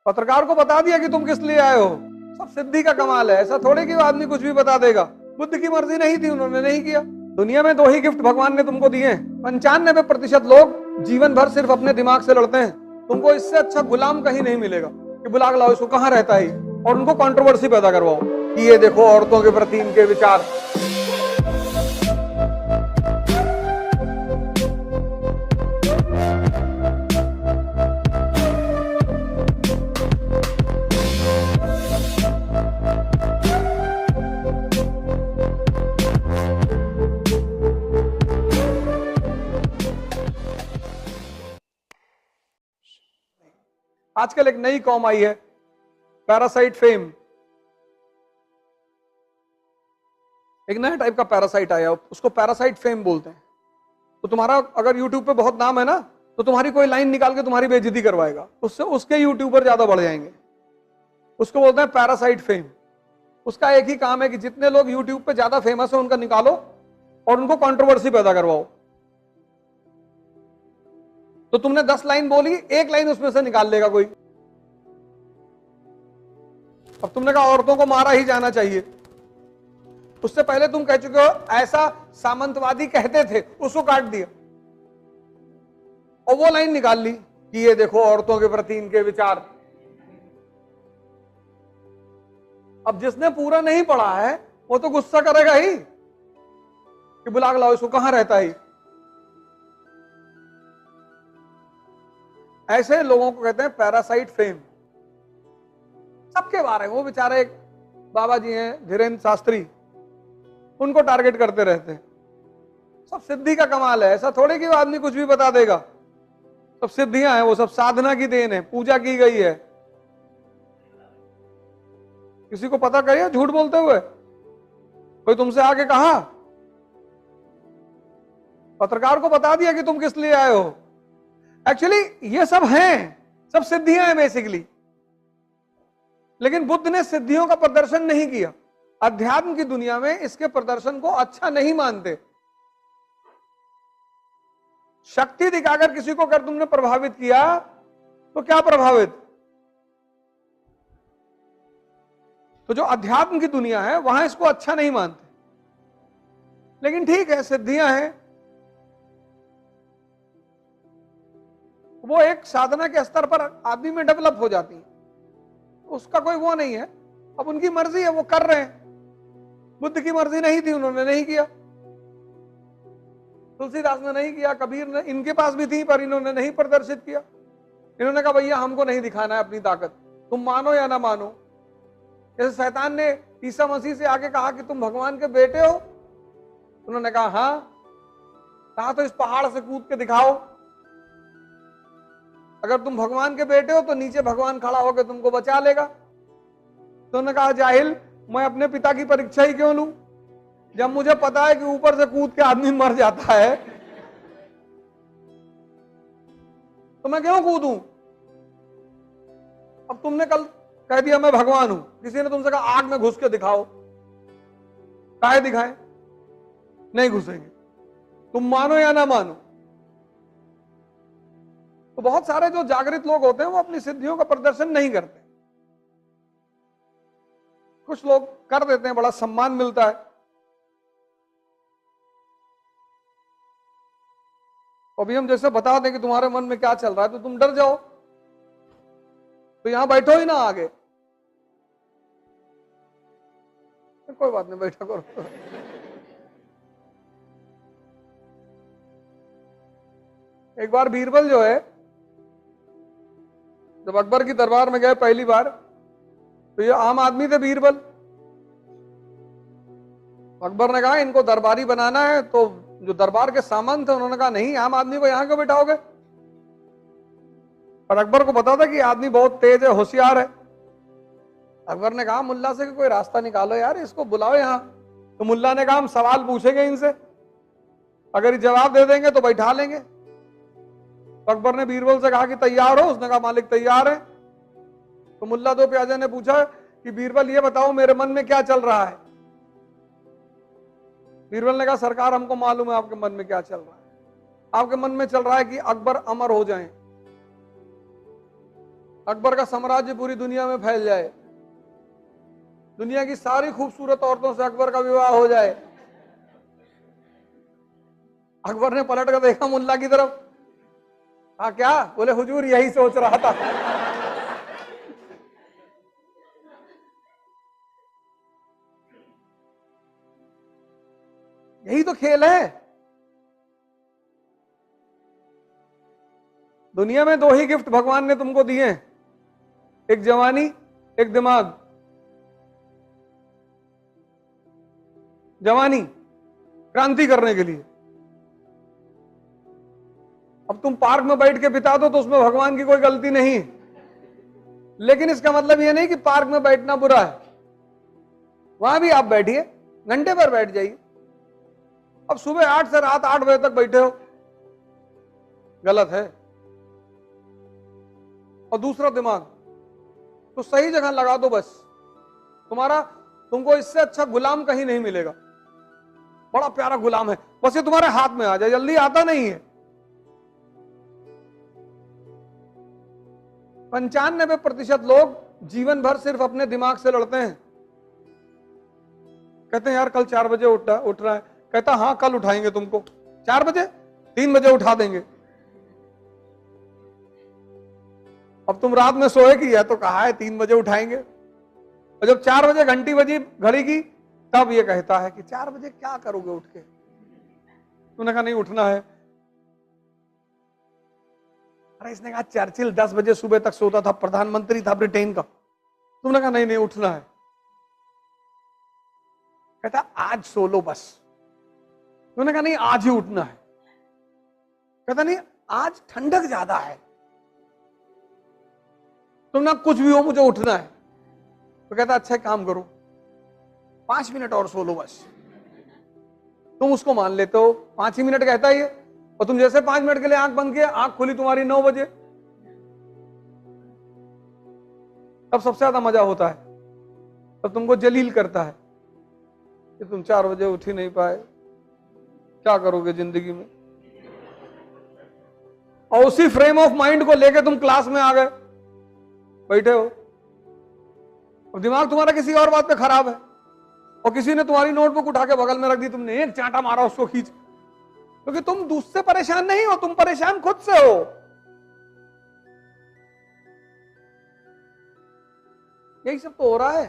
पत्रकार को बता दिया कि तुम किस लिए आए हो। सब सिद्धि का कमाल है। ऐसा थोड़े कि वो आदमी कुछ भी बता देगा। बुद्ध की मर्जी नहीं थी, उन्होंने नहीं किया। दुनिया में 2 ही गिफ्ट भगवान ने तुमको दिए हैं। 95% लोग जीवन भर सिर्फ अपने दिमाग से लड़ते हैं। तुमको इससे अच्छा गुलाम कहीं नहीं मिलेगा कि बुला के लाओ इसको, कहां रहता है, और उनको कंट्रोवर्सी पैदा करवाओ कि ये देखो औरतों के प्रति इनके विचार। आजकल एक नई कॉम आई है, पैरासाइट फेम। एक नया टाइप का पैरासाइट आया, उसको पैरासाइट फेम बोलते हैं। तो तुम्हारा अगर यूट्यूब पे बहुत नाम है ना, तो तुम्हारी कोई लाइन निकाल के तुम्हारी बेइज्जती करवाएगा, उससे उसके यूट्यूबर ज्यादा बढ़ जाएंगे। उसको बोलते हैं पैरासाइट फेम। उसका एक ही काम है कि जितने लोग यूट्यूब पे ज्यादा फेमस है उनका निकालो और उनको कंट्रोवर्सी पैदा करवाओ। तो तुमने 10 लाइन बोली, 1 लाइन उसमें से निकाल लेगा कोई। अब तुमने कहा औरतों को मारा ही जाना चाहिए, उससे पहले तुम कह चुके हो ऐसा सामंतवादी कहते थे, उसको काट दिया और वो लाइन निकाल ली कि ये देखो औरतों के प्रति इनके विचार। अब जिसने पूरा नहीं पढ़ा है वो तो गुस्सा करेगा ही कि बुला के लाओ इसको, कहां रहता है। ऐसे लोगों को कहते हैं पैरासाइट फेम। सबके बारे में वो बेचारे, एक बाबा जी हैं धीरेन्द्र शास्त्री, उनको टारगेट करते रहते हैं। सब सिद्धि का कमाल है। ऐसा थोड़े कि वो आदमी कुछ भी बता देगा। सब सिद्धियां हैं, वो सब साधना की देन है, पूजा की गई है। किसी को पता करिए झूठ बोलते हुए कोई तुमसे आके कहा, पत्रकार को बता दिया कि तुम किस लिए आए हो। एक्चुअली ये सब हैं, सब सिद्धियां हैं बेसिकली। लेकिन बुद्ध ने सिद्धियों का प्रदर्शन नहीं किया। अध्यात्म की दुनिया में इसके प्रदर्शन को अच्छा नहीं मानते। शक्ति दिखाकर किसी को अगर तुमने प्रभावित किया तो क्या प्रभावित। तो जो अध्यात्म की दुनिया है वहां इसको अच्छा नहीं मानते। लेकिन ठीक है, सिद्धियां हैं, वो एक साधना के स्तर पर आदमी में डेवलप हो जाती है, उसका कोई वो नहीं है। अब उनकी मर्जी है, वो कर रहे हैं। बुद्ध की मर्जी नहीं थी, उन्होंने नहीं किया। तुलसीदास ने नहीं किया, कबीर ने, इनके पास भी थी पर इन्होंने नहीं प्रदर्शित किया। इन्होंने कहा भैया हमको नहीं दिखाना है अपनी ताकत, तुम मानो या ना मानो। जैसे शैतान ने ईसा मसीह से आके कहा कि तुम भगवान के बेटे हो, उन्होंने कहा हाँ। कहा तो इस पहाड़ से कूद के दिखाओ, अगर तुम भगवान के बेटे हो तो नीचे भगवान खड़ा होकर तुमको बचा लेगा। तो उन्होंने कहा जाहिल, मैं अपने पिता की परीक्षा ही क्यों लूं, जब मुझे पता है कि ऊपर से कूद के आदमी मर जाता है तो मैं क्यों कूदूं। अब तुमने कल कह दिया मैं भगवान हूं, किसी ने तुमसे कहा आग में घुस के दिखाओ, काहे दिखाएं, नहीं घुसेंगे, तुम मानो या ना मानो। तो बहुत सारे जो जागृत लोग होते हैं वो अपनी सिद्धियों का प्रदर्शन नहीं करते। कुछ लोग कर देते हैं, बड़ा सम्मान मिलता है। अभी हम जैसे बता दें कि तुम्हारे मन में क्या चल रहा है तो तुम डर जाओ, तो यहां बैठो ही ना आगे। कोई बात नहीं, बैठा करो। एक बार बीरबल जो है, जब अकबर की दरबार में गए पहली बार, तो ये आम आदमी थे बीरबल। अकबर ने कहा इनको दरबारी बनाना है, तो जो दरबार के सामंत थे उन्होंने कहा नहीं, आम आदमी को यहां क्यों बिठाओगे। और अकबर को पता था कि आदमी बहुत तेज है, होशियार है। अकबर ने कहा मुल्ला से कोई रास्ता निकालो यार, इसको बुलाओ यहां। तो मुल्ला ने कहा हम सवाल पूछेंगे इनसे, अगर ये जवाब दे देंगे तो बैठा लेंगे। तो अकबर ने बीरबल से कहा कि तैयार हो, उसने कहा मालिक तैयार है। तो मुल्ला दो प्याजे ने पूछा कि बीरबल ये बताओ मेरे मन में क्या चल रहा है। बीरबल ने कहा सरकार हमको मालूम है आपके मन में क्या चल रहा है। आपके मन में चल रहा है कि अकबर अमर हो जाए। अकबर का साम्राज्य पूरी दुनिया में फैल जाए, दुनिया की सारी खूबसूरत औरतों से अकबर का विवाह हो जाए। अकबर ने पलट कर देखा मुल्ला की तरफ, हाँ क्या? बोले हुजूर यही सोच रहा था। यही तो खेल है। दुनिया में दो ही गिफ्ट भगवान ने तुमको दिए हैं, एक जवानी, एक दिमाग। जवानी क्रांति करने के लिए। अब तुम पार्क में बैठ के बिता दो तो उसमें भगवान की कोई गलती नहीं, लेकिन इसका मतलब यह नहीं कि पार्क में बैठना बुरा है। वहां भी आप बैठिए, घंटे पर बैठ जाइए। अब सुबह 8 से रात 8 बजे तक बैठे हो, गलत है। और दूसरा दिमाग तो सही जगह लगा दो बस, तुमको इससे अच्छा गुलाम कहीं नहीं मिलेगा। बड़ा प्यारा गुलाम है, बस ये तुम्हारे हाथ में आ जाए, जल्दी आता नहीं है। 95% लोग जीवन भर सिर्फ अपने दिमाग से लड़ते हैं। कहते हैं यार कल 4 बजे उठ रहा है, कहता हाँ कल उठाएंगे तुमको 4 बजे, 3 बजे उठा देंगे। अब तुम रात में सोए कि है तो कहा है 3 बजे उठाएंगे, और जब 4 बजे घंटी बजी घड़ी की तब ये कहता है कि 4 बजे क्या करोगे उठ के? तुमने कहा नहीं उठना है। अरे इसने कहा चर्चिल 10 बजे सुबह तक सोता था, प्रधानमंत्री था ब्रिटेन का। तुमने कहा नहीं नहीं उठना है। कहता आज सो लो बस। तुमने कहा नहीं आज ही उठना है। कहता नहीं आज ठंडक ज्यादा है। तुम ना कुछ भी हो मुझे उठना है। तो कहता अच्छा काम करो 5 मिनट और सो लो बस। तुम उसको मान लेते हो, 5 ही मिनट कहता है ये, और तुम जैसे 5 मिनट के लिए आंख बंद किया, आंख खुली तुम्हारी 9 बजे। तब सबसे ज्यादा मजा होता है, तब तुमको जलील करता है कि तुम 4 बजे उठ ही नहीं पाए, क्या करोगे जिंदगी में। और उसी फ्रेम ऑफ माइंड को लेके तुम क्लास में आ गए, बैठे हो, और दिमाग तुम्हारा किसी और बात पे खराब है, और किसी ने तुम्हारी नोटबुक उठा के बगल में रख दी, तुमने एक चांटा मारा उसको खींच, क्योंकि तुम दूसरे परेशान नहीं हो, तुम परेशान खुद से हो। यही सब तो हो रहा है।